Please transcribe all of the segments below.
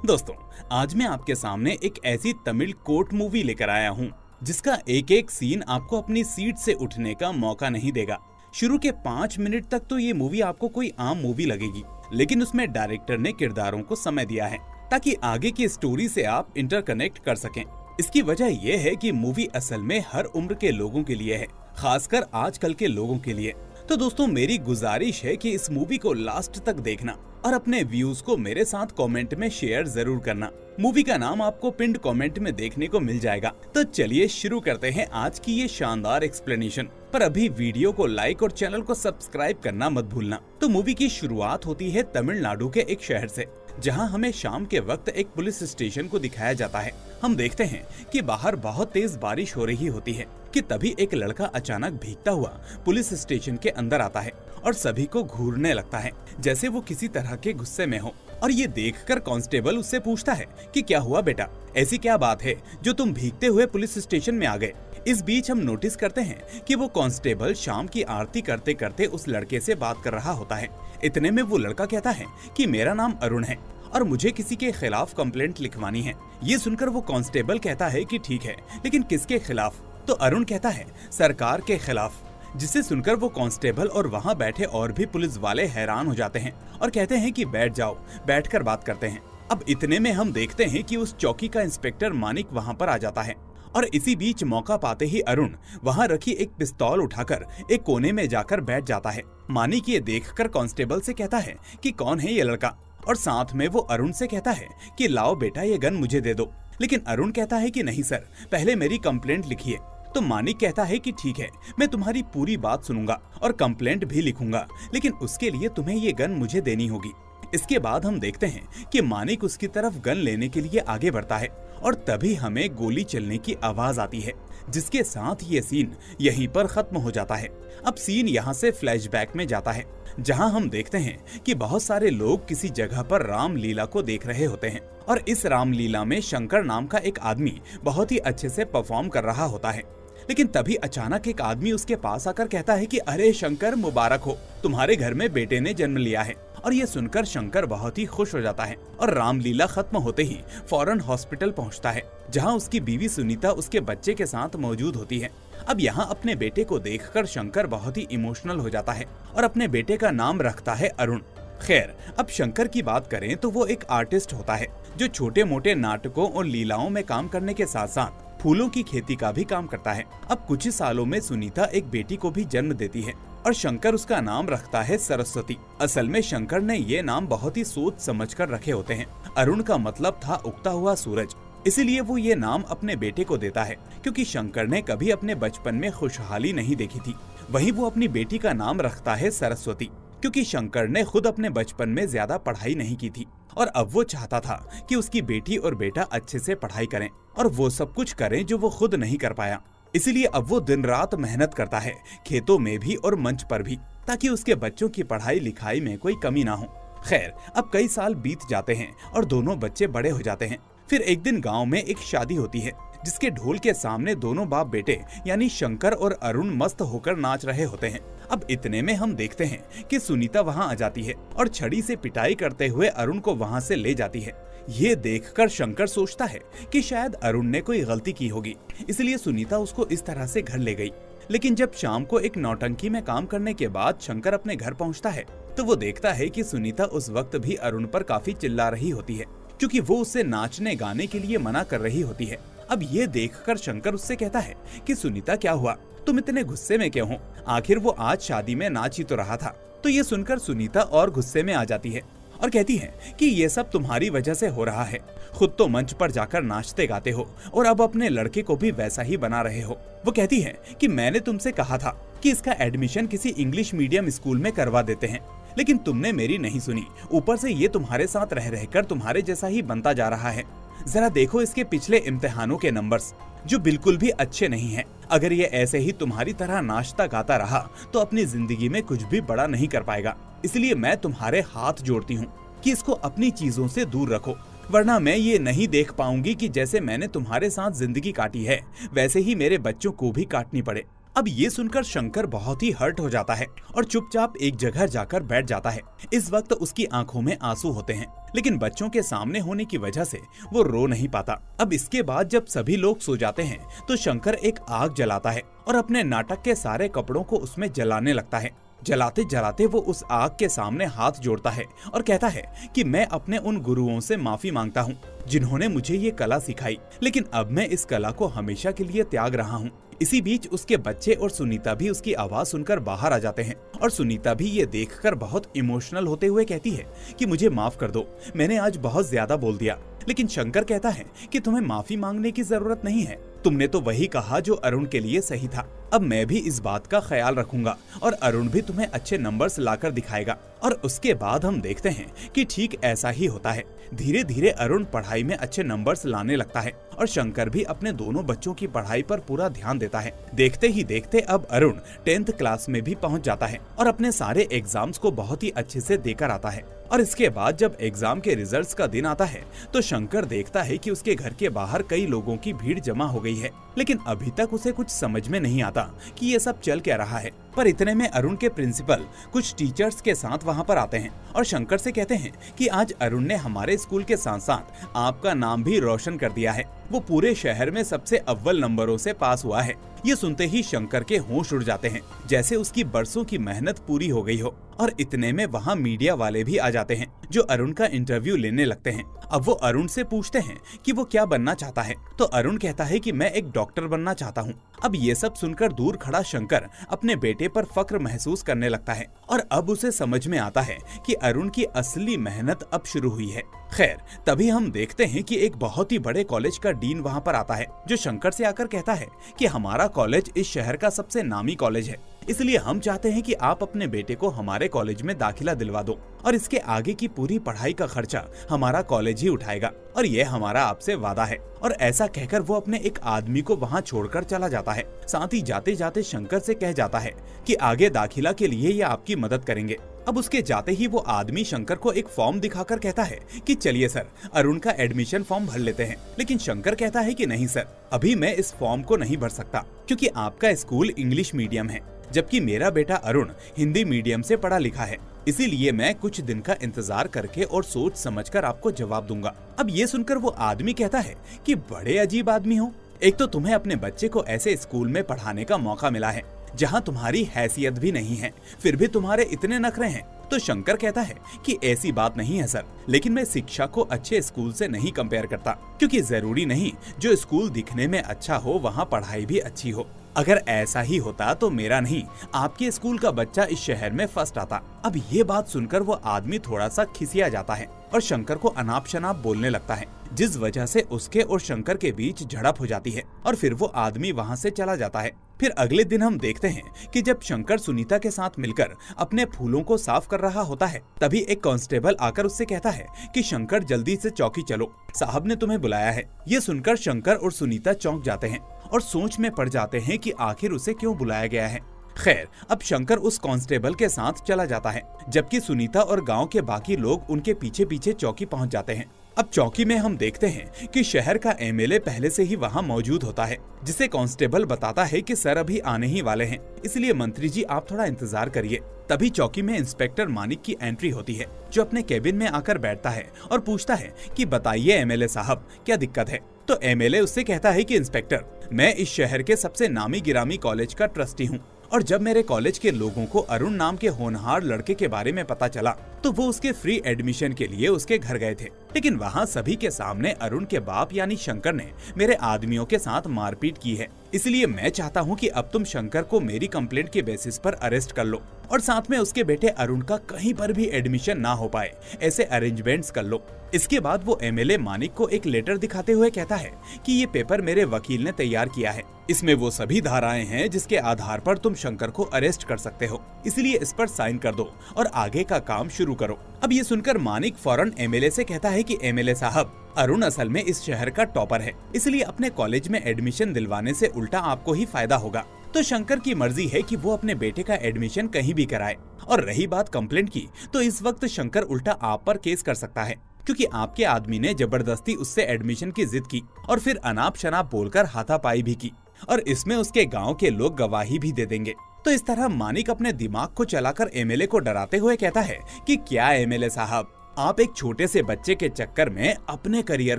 दोस्तों, आज मैं आपके सामने एक ऐसी तमिल कोर्ट मूवी लेकर आया हूँ जिसका एक एक सीन आपको अपनी सीट से उठने का मौका नहीं देगा। शुरू के 5 मिनट तक तो ये मूवी आपको कोई आम मूवी लगेगी, लेकिन उसमें डायरेक्टर ने किरदारों को समय दिया है ताकि आगे की स्टोरी से आप इंटरकनेक्ट कर सकें। इसकी वजह यह है कि मूवी असल में हर उम्र के लोगों के लिए है, खासकर आजकल के लोगों के लिए। तो दोस्तों, मेरी गुजारिश है कि इस मूवी को लास्ट तक देखना और अपने व्यूज को मेरे साथ कमेंट में शेयर जरूर करना। मूवी का नाम आपको पिंड कमेंट में देखने को मिल जाएगा। तो चलिए शुरू करते हैं आज की ये शानदार एक्सप्लेनेशन। पर अभी वीडियो को लाइक और चैनल को सब्सक्राइब करना मत भूलना। तो मूवी की शुरुआत होती है तमिलनाडु के एक शहर से, जहां हमें शाम के वक्त एक पुलिस स्टेशन को दिखाया जाता है। हम देखते हैं कि बाहर बहुत तेज बारिश हो रही होती है कि तभी एक लड़का अचानक भीगता हुआ पुलिस स्टेशन के अंदर आता है और सभी को घूरने लगता है जैसे वो किसी तरह के गुस्से में हो। और ये देखकर कांस्टेबल उससे पूछता है कि क्या हुआ बेटा, ऐसी क्या बात है जो तुम भीगते हुए पुलिस स्टेशन में आ गए। इस बीच हम नोटिस करते हैं कि वो कांस्टेबल शाम की आरती करते करते उस लड़के से बात कर रहा होता है। इतने में वो लड़का कहता है कि मेरा नाम अरुण है और मुझे किसी के खिलाफ कंप्लेंट लिखवानी है। ये सुनकर वो कांस्टेबल कहता है कि ठीक है, लेकिन किसके खिलाफ। तो अरुण कहता है सरकार के खिलाफ। जिसे सुनकर वो कांस्टेबल और वहाँ बैठे और भी पुलिस वाले हैरान हो जाते हैं और कहते हैं कि बैठ जाओ, बैठकर बात करते हैं। अब इतने में हम देखते हैं कि उस चौकी का इंस्पेक्टर मानिक वहाँ पर आ जाता है और इसी बीच मौका पाते ही अरुण वहाँ रखी एक पिस्तौल उठाकर एक कोने में जाकर बैठ जाता है। मानिक ये देखकर कांस्टेबल से कहता है कि कौन है ये लड़का, और साथ में वो अरुण से कहता है कि लाओ बेटा ये गन मुझे दे दो। लेकिन अरुण कहता है कि नहीं सर, पहले मेरी कंप्लेंट लिखिए। तो मानिक कहता है कि ठीक है, मैं तुम्हारी पूरी बात सुनूंगा और कंप्लेंट भी लिखूंगा, लेकिन उसके लिए तुम्हें ये गन मुझे देनी होगी। इसके बाद हम देखते हैं कि मानिक उसकी तरफ गन लेने के लिए आगे बढ़ता है और तभी हमें गोली चलने की आवाज आती है, जिसके साथ ये सीन यहीं पर खत्म हो जाता है। अब सीन यहाँ से फ्लैशबैक में जाता है, जहाँ हम देखते हैं कि बहुत सारे लोग किसी जगह पर रामलीला को देख रहे होते हैं और इस रामलीला में शंकर नाम का एक आदमी बहुत ही अच्छे से परफॉर्म कर रहा होता है। लेकिन तभी अचानक एक आदमी उसके पास आकर कहता है कि अरे शंकर, मुबारक हो, तुम्हारे घर में बेटे ने जन्म लिया है। और ये सुनकर शंकर बहुत ही खुश हो जाता है और रामलीला खत्म होते ही फौरन हॉस्पिटल पहुंचता है, जहां उसकी बीवी सुनीता उसके बच्चे के साथ मौजूद होती है। अब यहाँ अपने बेटे को देखकर शंकर बहुत ही इमोशनल हो जाता है और अपने बेटे का नाम रखता है अरुण। खैर, अब शंकर की बात करें तो वो एक आर्टिस्ट होता है जो छोटे मोटे नाटकों और लीलाओं में काम करने के साथ साथ फूलों की खेती का भी काम करता है। अब कुछ ही सालों में सुनीता एक बेटी को भी जन्म देती है और शंकर उसका नाम रखता है सरस्वती। असल में शंकर ने ये नाम बहुत ही सोच समझकर रखे होते हैं। अरुण का मतलब था उगता हुआ सूरज, इसीलिए वो ये नाम अपने बेटे को देता है, क्योंकि शंकर ने कभी अपने बचपन में खुशहाली नहीं देखी थी। वहीं वो अपनी बेटी का नाम रखता है सरस्वती, क्योंकि शंकर ने खुद अपने बचपन में ज्यादा पढ़ाई नहीं की थी और अब वो चाहता था कि उसकी बेटी और बेटा अच्छे से पढ़ाई करें और वो सब कुछ करें जो वो खुद नहीं कर पाया। इसीलिए अब वो दिन रात मेहनत करता है, खेतों में भी और मंच पर भी, ताकि उसके बच्चों की पढ़ाई लिखाई में कोई कमी ना हो। खैर, अब कई साल बीत जाते हैं और दोनों बच्चे बड़े हो जाते हैं। फिर एक दिन गाँव में एक शादी होती है, जिसके ढोल के सामने दोनों बाप बेटे यानी शंकर और अरुण मस्त होकर नाच रहे होते हैं। अब इतने में हम देखते हैं कि सुनीता वहां आ जाती है और छड़ी से पिटाई करते हुए अरुण को वहां से ले जाती है। ये देखकर शंकर सोचता है कि शायद अरुण ने कोई गलती की होगी, इसलिए सुनीता उसको इस तरह से घर ले गई। लेकिन जब शाम को एक नौटंकी में काम करने के बाद शंकर अपने घर पहुंचता है तो वो देखता है कि सुनीता उस वक्त भी अरुण पर काफी चिल्ला रही होती है, क्योंकि वो उससे नाचने गाने के लिए मना कर रही होती है। अब ये देखकर शंकर उससे कहता है कि सुनीता, क्या हुआ, तुम इतने गुस्से में क्यों हो, आखिर वो आज शादी में नाच ही तो रहा था। तो ये सुनकर सुनीता और गुस्से में आ जाती है और कहती है कि ये सब तुम्हारी वजह से हो रहा है। खुद तो मंच पर जाकर नाचते गाते हो और अब अपने लड़के को भी वैसा ही बना रहे हो। वो कहती है कि मैंने तुमसे कहा था कि इसका एडमिशन किसी इंग्लिश मीडियम स्कूल में करवा देते हैं, लेकिन तुमने मेरी नहीं सुनी। ऊपर से ये तुम्हारे साथ रह रहकर तुम्हारे जैसा ही बनता जा रहा है। जरा देखो इसके पिछले इम्तिहानों के नंबर्स, जो बिल्कुल भी अच्छे नहीं हैं। अगर ये ऐसे ही तुम्हारी तरह नाचता गाता रहा तो अपनी जिंदगी में कुछ भी बड़ा नहीं कर पाएगा। इसलिए मैं तुम्हारे हाथ जोड़ती हूँ कि इसको अपनी चीजों से दूर रखो, वरना मैं ये नहीं देख पाऊंगी कि जैसे मैंने तुम्हारे साथ जिंदगी काटी है वैसे ही मेरे बच्चों को भी काटनी पड़े। अब ये सुनकर शंकर बहुत ही हर्ट हो जाता है और चुपचाप एक जगह जाकर बैठ जाता है। इस वक्त उसकी आंखों में आंसू होते हैं, लेकिन बच्चों के सामने होने की वजह से वो रो नहीं पाता। अब इसके बाद जब सभी लोग सो जाते हैं तो शंकर एक आग जलाता है और अपने नाटक के सारे कपड़ों को उसमें जलाने लगता है। जलाते जलाते वो उस आग के सामने हाथ जोड़ता है और कहता है कि मैं अपने उन गुरुओं से माफी मांगता हूँ जिन्होंने मुझे ये कला सिखाई, लेकिन अब मैं इस कला को हमेशा के लिए त्याग रहा हूँ। इसी बीच उसके बच्चे और सुनीता भी उसकी आवाज सुनकर बाहर आ जाते हैं और सुनीता भी ये देखकर बहुत इमोशनल होते हुए कहती है कि मुझे माफ कर दो, मैंने आज बहुत ज्यादा बोल दिया। लेकिन शंकर कहता है कि तुम्हें माफी मांगने की जरूरत नहीं है, तुमने तो वही कहा जो अरुण के लिए सही था। अब मैं भी इस बात का ख्याल रखूंगा और अरुण भी तुम्हें अच्छे नंबर्स लाकर दिखाएगा। और उसके बाद हम देखते हैं कि ठीक ऐसा ही होता है। धीरे धीरे अरुण पढ़ाई में अच्छे नंबर्स लाने लगता है और शंकर भी अपने दोनों बच्चों की पढ़ाई पर पूरा ध्यान देता है। देखते ही देखते अब अरुण 10th क्लास में भी पहुंच जाता है और अपने सारे एग्जाम्स को बहुत ही अच्छे से देकर आता है। और इसके बाद जब एग्जाम के रिजल्ट्स का दिन आता है तो शंकर देखता है कि उसके घर के बाहर कई लोगों की भीड़ जमा हो गई है, लेकिन अभी तक उसे कुछ समझ में नहीं आता कि ये सब चल क्या रहा है। पर इतने में अरुण के प्रिंसिपल कुछ टीचर्स के साथ वहाँ पर आते हैं और शंकर से कहते हैं कि आज अरुण ने हमारे स्कूल के साथ साथ आपका नाम भी रोशन कर दिया है, वो पूरे शहर में सबसे अव्वल नंबरों से पास हुआ है। ये सुनते ही शंकर के होश उड़ जाते हैं, जैसे उसकी बरसों की मेहनत पूरी हो गई हो। और इतने में वहाँ मीडिया वाले भी आ जाते हैं जो अरुण का इंटरव्यू लेने लगते हैं। अब वो अरुण से पूछते हैं कि वो क्या बनना चाहता है, तो अरुण कहता है कि मैं एक डॉक्टर बनना चाहता हूँ। अब ये सब सुनकर दूर खड़ा शंकर अपने बेटे पर फक्र महसूस करने लगता है और अब उसे समझ में आता है कि अरुण की असली मेहनत अब शुरू हुई है। खैर, तभी हम देखते हैं कि एक बहुत ही बड़े कॉलेज का डीन वहाँ पर आता है जो शंकर से आकर कहता है कि हमारा कॉलेज इस शहर का सबसे नामी कॉलेज है, इसलिए हम चाहते हैं कि आप अपने बेटे को हमारे कॉलेज में दाखिला दिलवा दो और इसके आगे की पूरी पढ़ाई का खर्चा हमारा कॉलेज ही उठाएगा और ये हमारा आपसे वादा है। और ऐसा कहकर वो अपने एक आदमी को वहाँ छोड़कर चला जाता है। साथ ही जाते जाते शंकर से कह जाता है कि आगे दाखिला के लिए ये आपकी मदद करेंगे। अब उसके जाते ही वो आदमी शंकर को एक फॉर्म दिखाकर कहता है कि चलिए सर, अरुण का एडमिशन फॉर्म भर लेते हैं। लेकिन शंकर कहता है कि नहीं सर, अभी मैं इस फॉर्म को नहीं भर सकता क्योंकि आपका स्कूल इंग्लिश मीडियम है, जबकि मेरा बेटा अरुण हिंदी मीडियम से पढ़ा लिखा है, इसीलिए मैं कुछ दिन का इंतजार करके और सोच समझकर आपको जवाब दूंगा। अब ये सुनकर वो आदमी कहता है कि बड़े अजीब आदमी हो, एक तो तुम्हें अपने बच्चे को ऐसे स्कूल में पढ़ाने का मौका मिला है जहां तुम्हारी हैसियत भी नहीं है, फिर भी तुम्हारे इतने नखरे हैं। तो शंकर कहता है कि ऐसी बात नहीं है सर, लेकिन मैं शिक्षा को अच्छे स्कूल से नहीं कंपेयर करता, क्योंकि जरूरी नहीं जो स्कूल दिखने में अच्छा हो वहाँ पढ़ाई भी अच्छी हो। अगर ऐसा ही होता तो मेरा नहीं, आपके स्कूल का बच्चा इस शहर में फर्स्ट आता। अब ये बात सुनकर वो आदमी थोड़ा सा खिसिया जाता है और शंकर को अनाप शनाप बोलने लगता है, जिस वजह से उसके और शंकर के बीच झड़प हो जाती है और फिर वो आदमी वहाँ से चला जाता है। फिर अगले दिन हम देखते हैं कि जब शंकर सुनीता के साथ मिलकर अपने फूलों को साफ कर रहा होता है, तभी एक कांस्टेबल आकर उससे कहता है कि शंकर जल्दी से चौकी चलो, साहब ने तुम्हें बुलाया है। ये सुनकर शंकर और सुनीता चौंक जाते हैं और सोच में पड़ जाते हैं कि आखिर उसे क्यों बुलाया गया है। खैर, अब शंकर उस कांस्टेबल के साथ चला जाता है, जबकि सुनीता और गांव के बाकी लोग उनके पीछे पीछे चौकी पहुंच जाते हैं। अब चौकी में हम देखते हैं कि शहर का एमएलए पहले से ही वहां मौजूद होता है, जिसे कांस्टेबल बताता है कि सर अभी आने ही वाले हैं, इसलिए मंत्री जी आप थोड़ा इंतजार करिए। तभी चौकी में इंस्पेक्टर मानिक की एंट्री होती है, जो अपने केबिन में आकर बैठता है और पूछता है कि बताइए एमएलए साहब, क्या दिक्कत है। तो एमएलए उससे कहता है कि इंस्पेक्टर, मैं इस शहर के सबसे नामी गिरामी कॉलेज का ट्रस्टी हूँ और जब मेरे कॉलेज के लोगों को अरुण नाम के होनहार लड़के के बारे में पता चला तो वो उसके फ्री एडमिशन के लिए उसके घर गए थे, लेकिन वहाँ सभी के सामने अरुण के बाप यानी शंकर ने मेरे आदमियों के साथ मारपीट की है। इसलिए मैं चाहता हूँ कि अब तुम शंकर को मेरी कंप्लेंट के बेसिस पर अरेस्ट कर लो और साथ में उसके बेटे अरुण का कहीं पर भी एडमिशन ना हो पाए ऐसे अरेंजमेंट्स कर लो। इसके बाद वो एमएलए मानिक को एक लेटर दिखाते हुए कहता है कि ये पेपर मेरे वकील ने तैयार किया है, इसमें वो सभी धाराएं हैं जिसके आधार पर तुम शंकर को अरेस्ट कर सकते हो, इसलिए इस पर साइन कर दो और आगे का काम शुरू करो। अब ये सुनकर मानिक फौरन एमएलए से कहता है कि एमएलए साहब, अरुण असल में इस शहर का टॉपर है, इसलिए अपने कॉलेज में एडमिशन दिलवाने से उल्टा आपको ही फायदा होगा। तो शंकर की मर्जी है कि वो अपने बेटे का एडमिशन कहीं भी कराए। और रही बात कंप्लेंट की, तो इस वक्त शंकर उल्टा आप पर केस कर सकता है, क्योंकि आपके आदमी ने जबरदस्ती उससे एडमिशन की जिद की और फिर अनाप शनाप बोलकर हाथापाई भी की। और इसमें उसके गांव के लोग गवाही भी दे देंगे। तो इस तरह मानिक अपने दिमाग को चलाकर एमएलए को डराते हुए कहता है कि क्या एमएलए साहब, आप एक छोटे से बच्चे के चक्कर में अपने करियर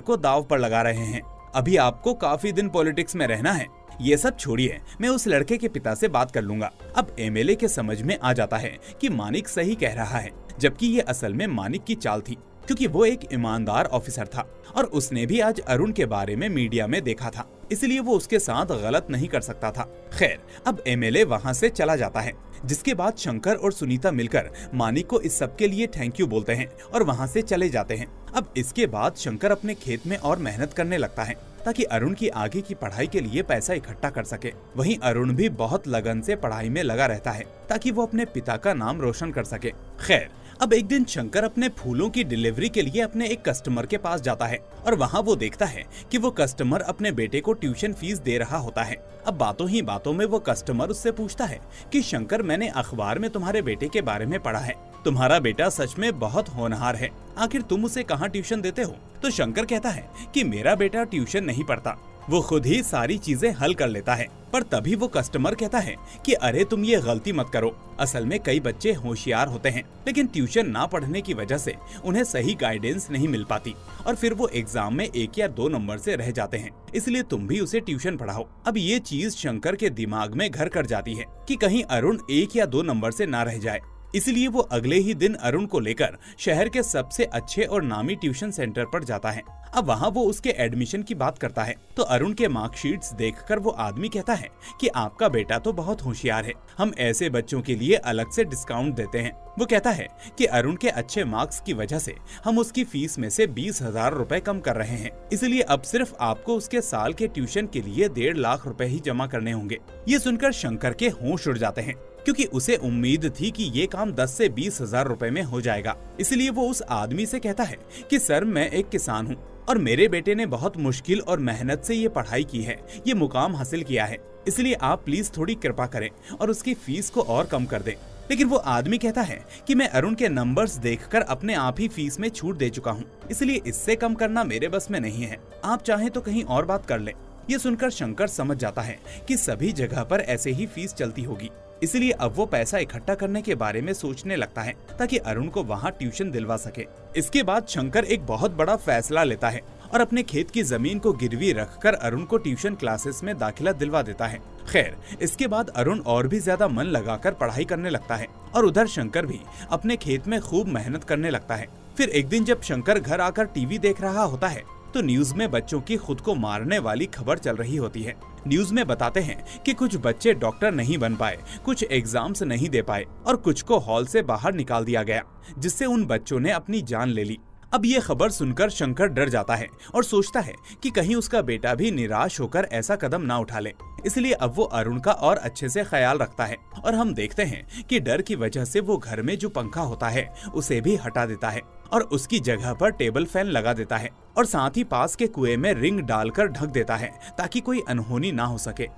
को दांव पर लगा रहे हैं। अभी आपको काफी दिन पॉलिटिक्स में रहना है। ये सब छोड़िए, मैं उस लड़के के पिता से बात कर लूंगा। अब एमएलए के समझ में आ जाता है कि मानिक सही कह रहा है, जबकि ये असल में मानिक की चाल थी, क्योंकि वो एक ईमानदार ऑफिसर था और उसने भी आज अरुण के बारे में मीडिया में देखा था, इसलिए वो उसके साथ गलत नहीं कर सकता था। खैर, अब एमएलए वहाँ से चला जाता है, जिसके बाद शंकर और सुनीता मिलकर मानिक को इस सब के लिए थैंक यू बोलते हैं और वहाँ से चले जाते हैं। अब इसके बाद शंकर अपने खेत में और मेहनत करने लगता है ताकि अरुण की आगे की पढ़ाई के लिए पैसा इकट्ठा कर सके। वहीं अरुण भी बहुत लगन से पढ़ाई में लगा रहता है ताकि वो अपने पिता का नाम रोशन कर सके। खैर, अब एक दिन शंकर अपने फूलों की डिलीवरी के लिए अपने एक कस्टमर के पास जाता है और वहाँ वो देखता है कि वो कस्टमर अपने बेटे को ट्यूशन फीस दे रहा होता है। अब बातों ही बातों में वो कस्टमर उससे पूछता है कि शंकर, मैंने अखबार में तुम्हारे बेटे के बारे में पढ़ा है, तुम्हारा बेटा सच में बहुत होनहार है, आखिर तुम उसे कहाँ ट्यूशन देते हो? तो शंकर कहता है कि मेरा बेटा ट्यूशन नहीं पढ़ता, वो खुद ही सारी चीजें हल कर लेता है। पर तभी वो कस्टमर कहता है कि अरे तुम ये गलती मत करो, असल में कई बच्चे होशियार होते हैं लेकिन ट्यूशन ना पढ़ने की वजह से उन्हें सही गाइडेंस नहीं मिल पाती और फिर वो एग्जाम में 1 या 2 नंबर से रह जाते हैं, इसलिए तुम भी उसे ट्यूशन पढ़ाओ। अब ये चीज शंकर के दिमाग में घर कर जाती है कि कहीं अरुण 1 या 2 नंबर से ना रह जाए, इसलिए वो अगले ही दिन अरुण को लेकर शहर के सबसे अच्छे और नामी ट्यूशन सेंटर पर जाता है। अब वहाँ वो उसके एडमिशन की बात करता है तो अरुण के मार्कशीट्स देखकर वो आदमी कहता है कि आपका बेटा तो बहुत होशियार है, हम ऐसे बच्चों के लिए अलग से डिस्काउंट देते हैं। वो कहता है कि अरुण के अच्छे मार्क्स की वजह से हम उसकी फीस में से 20,000 रुपए कम कर रहे हैं, इसलिए अब सिर्फ आपको उसके साल के ट्यूशन के लिए 1.5 लाख रुपए ही जमा करने होंगे। ये सुनकर शंकर के होश उड़ जाते हैं, क्योंकि उसे उम्मीद थी कि ये काम 10 से 20,000 रुपए में हो जाएगा। इसलिए वो उस आदमी से कहता है कि सर, मैं एक किसान हूँ और मेरे बेटे ने बहुत मुश्किल और मेहनत से ये पढ़ाई की है, ये मुकाम हासिल किया है, इसलिए आप प्लीज थोड़ी कृपा करें और उसकी फीस को और कम कर दें। लेकिन वो आदमी कहता है कि मैं अरुण के नंबर्स देखकर अपने आप ही फीस में छूट दे चुका हूँ, इसलिए इससे कम करना मेरे बस में नहीं है, आप चाहें तो कहीं और बात कर लें। ये सुनकर शंकर समझ जाता है कि सभी जगह पर ऐसे ही फीस चलती होगी, इसलिए अब वो पैसा इकट्ठा करने के बारे में सोचने लगता है ताकि अरुण को वहाँ ट्यूशन दिलवा सके। इसके बाद शंकर एक बहुत बड़ा फैसला लेता है और अपने खेत की जमीन को गिरवी रखकर अरुण को ट्यूशन क्लासेस में दाखिला दिलवा देता है। खैर, इसके बाद अरुण और भी ज्यादा मन लगाकर पढ़ाई करने लगता है और उधर शंकर भी अपने खेत में खूब मेहनत करने लगता है। फिर एक दिन जब शंकर घर आकर टीवी देख रहा होता है तो न्यूज में बच्चों की खुद को मारने वाली खबर चल रही होती है। न्यूज में बताते हैं कि कुछ बच्चे डॉक्टर नहीं बन पाए, कुछ एग्जाम्स नहीं दे पाए और कुछ को हॉल से बाहर निकाल दिया गया, जिससे उन बच्चों ने अपनी जान ले ली। अब ये खबर सुनकर शंकर डर जाता है और सोचता है कि कहीं उसका बेटा भी निराश होकर ऐसा कदम ना उठा ले, इसलिए अब वो अरुण का और अच्छे से ख्याल रखता है और हम देखते हैं कि डर की वजह से वो घर में जो पंखा होता है उसे भी हटा देता है और उसकी जगह पर टेबल फैन लगा देता है और साथ ही पास के कुएं में रिंग डालकर ढक देता है ताकि कोई अनहोनी ना हो सके।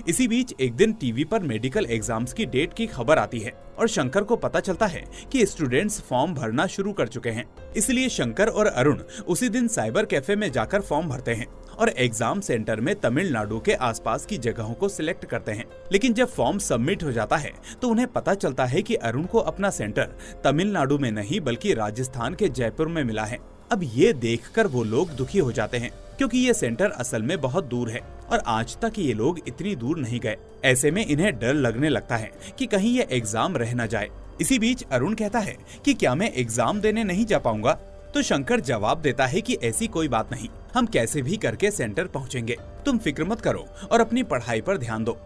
इसी बीच एक दिन टीवी पर मेडिकल एग्जाम्स की डेट की खबर आती है और शंकर को पता चलता है कि स्टूडेंट्स फॉर्म भरना शुरू कर चुके हैं, इसलिए शंकर और अरुण उसी दिन साइबर कैफे में जाकर फॉर्म भरते हैं और एग्जाम सेंटर में तमिलनाडु के आसपास की जगहों को सिलेक्ट करते हैं। लेकिन जब फॉर्म सबमिट हो जाता है तो उन्हें पता चलता है कि अरुण को अपना सेंटर तमिलनाडु में नहीं बल्कि राजस्थान के जयपुर में मिला है। अब ये देखकर वो लोग दुखी हो जाते हैं, क्योंकि ये सेंटर असल में बहुत दूर है और आज तक ये लोग इतनी दूर नहीं गए। ऐसे में इन्हें डर लगने लगता है कि कहीं ये एग्जाम रह न जाए। इसी बीच अरुण कहता है कि क्या मैं एग्जाम देने नहीं जा पाऊंगा? तो शंकर जवाब देता है कि ऐसी कोई बात नहीं, हम कैसे भी करके सेंटर पहुंचेंगे, तुम फिक्र मत करो और अपनी पढ़ाई पर ध्यान दो।